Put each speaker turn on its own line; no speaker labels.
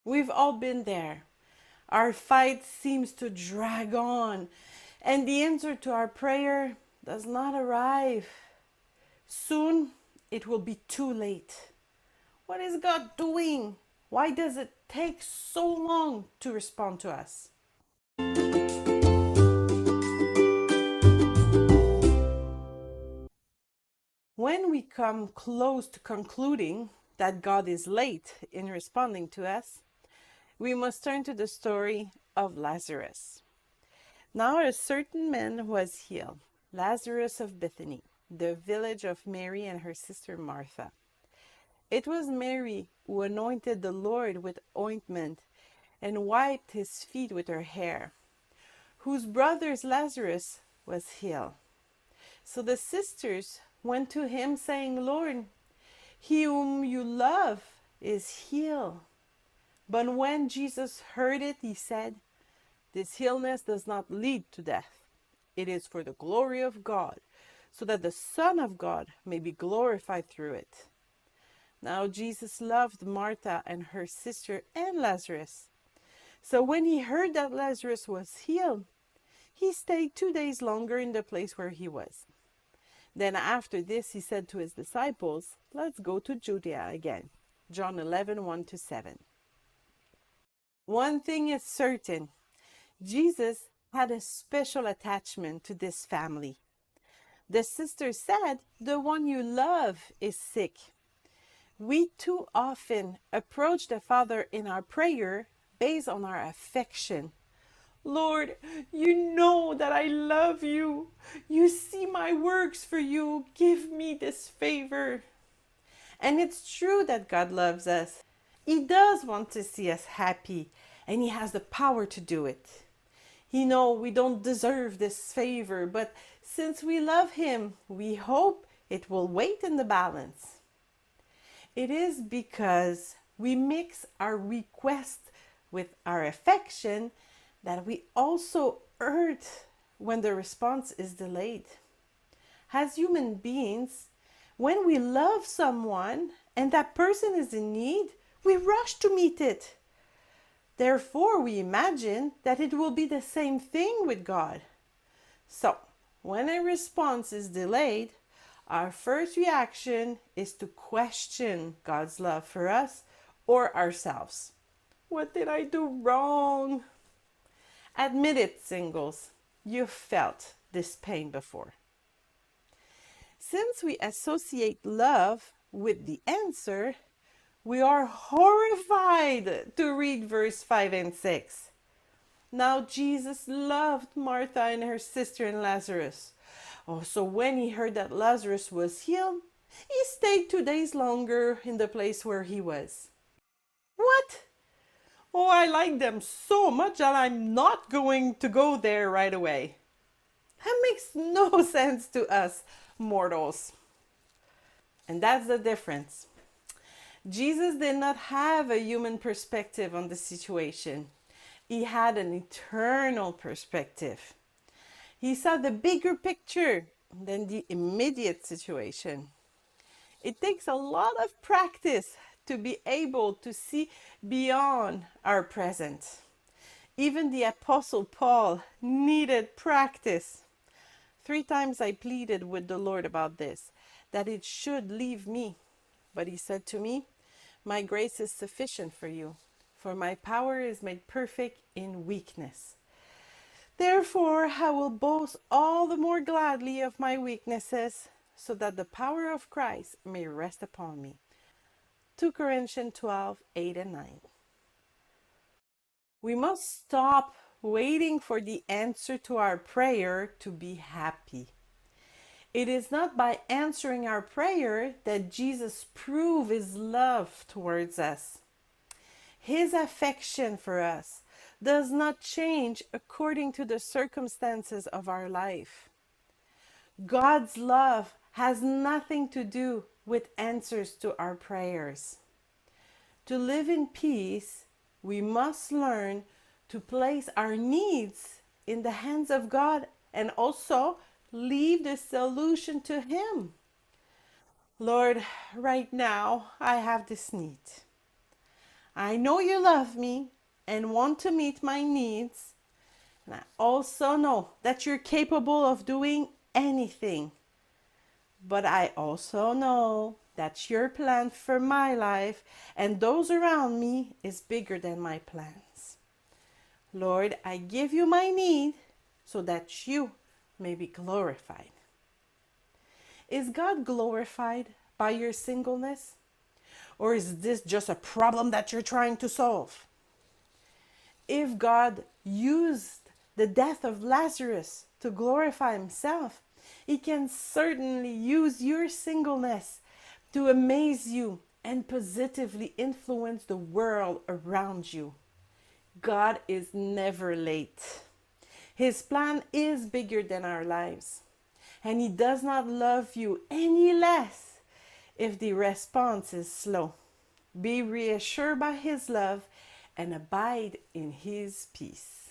We've all been there. Our fight seems to drag on, and the answer to our prayer does not arrive. Soon it will be too late. What is God doing? Why does it take so long to respond to us? When we come close to concluding that God is late in responding to us, we must turn to the story of Lazarus. Now a certain man was healed, Lazarus of Bethany, the village of Mary and her sister Martha. It was Mary who anointed the Lord with ointment and wiped his feet with her hair, whose brother Lazarus was healed. So the sisters went to him, saying, Lord, he whom you love is healed. But when Jesus heard it, he said, this illness does not lead to death. It is for the glory of God, so that the Son of God may be glorified through it. Now Jesus loved Martha and her sister and Lazarus. So when he heard that Lazarus was healed, he stayed 2 days longer in the place where he was. Then after this, he said to his disciples, let's go to Judea again. John 11, 1-7. One thing is certain, Jesus had a special attachment to this family. The sister said, the one you love is sick. We too often approach the Father in our prayer based on our affection. Lord, you know that I love you. You see my works for you. Give me this favor. And it's true that God loves us. He does want to see us happy, and He has the power to do it. He knows we don't deserve this favor, but since we love Him, we hope it will weigh in the balance. It is because we mix our request with our affection that we also hurt when the response is delayed. As human beings, when we love someone and that person is in need, we rush to meet it. Therefore, we imagine that it will be the same thing with God. So, when a response is delayed, our first reaction is to question God's love for us or ourselves. What did I do wrong? Admit it, singles. You've felt this pain before. Since we associate love with the answer, we are horrified to read verse 5 and 6. Now Jesus loved Martha and her sister and Lazarus. Oh, so when he heard that Lazarus was healed, he stayed 2 days longer in the place where he was. What? Oh, I like them so much that I'm not going to go there right away. That makes no sense to us mortals. And that's the difference. Jesus did not have a human perspective on the situation. He had an eternal perspective. He saw the bigger picture than the immediate situation. It takes a lot of practice to be able to see beyond our present. Even the Apostle Paul needed practice. 3 times I pleaded with the Lord about this, that it should leave me. But he said to me, my grace is sufficient for you, for my power is made perfect in weakness. Therefore, I will boast all the more gladly of my weaknesses, so that the power of Christ may rest upon me. 2 Corinthians 12, 8 and 9. We must stop waiting for the answer to our prayer to be happy. It is not by answering our prayer that Jesus proves His love towards us. His affection for us does not change according to the circumstances of our life. God's love has nothing to do with answers to our prayers. To live in peace, we must learn to place our needs in the hands of God and also leave the solution to Him. Lord, right now I have this need. I know you love me and want to meet my needs. And I also know that you're capable of doing anything. But I also know that your plan for my life and those around me is bigger than my plans. Lord, I give you my need so that you may be glorified. Is God glorified by your singleness? Or is this just a problem that you're trying to solve? If God used the death of Lazarus to glorify himself, he can certainly use your singleness to amaze you and positively influence the world around you. God is never late. His plan is bigger than our lives, and he does not love you any less if the response is slow. Be reassured by his love and abide in his peace.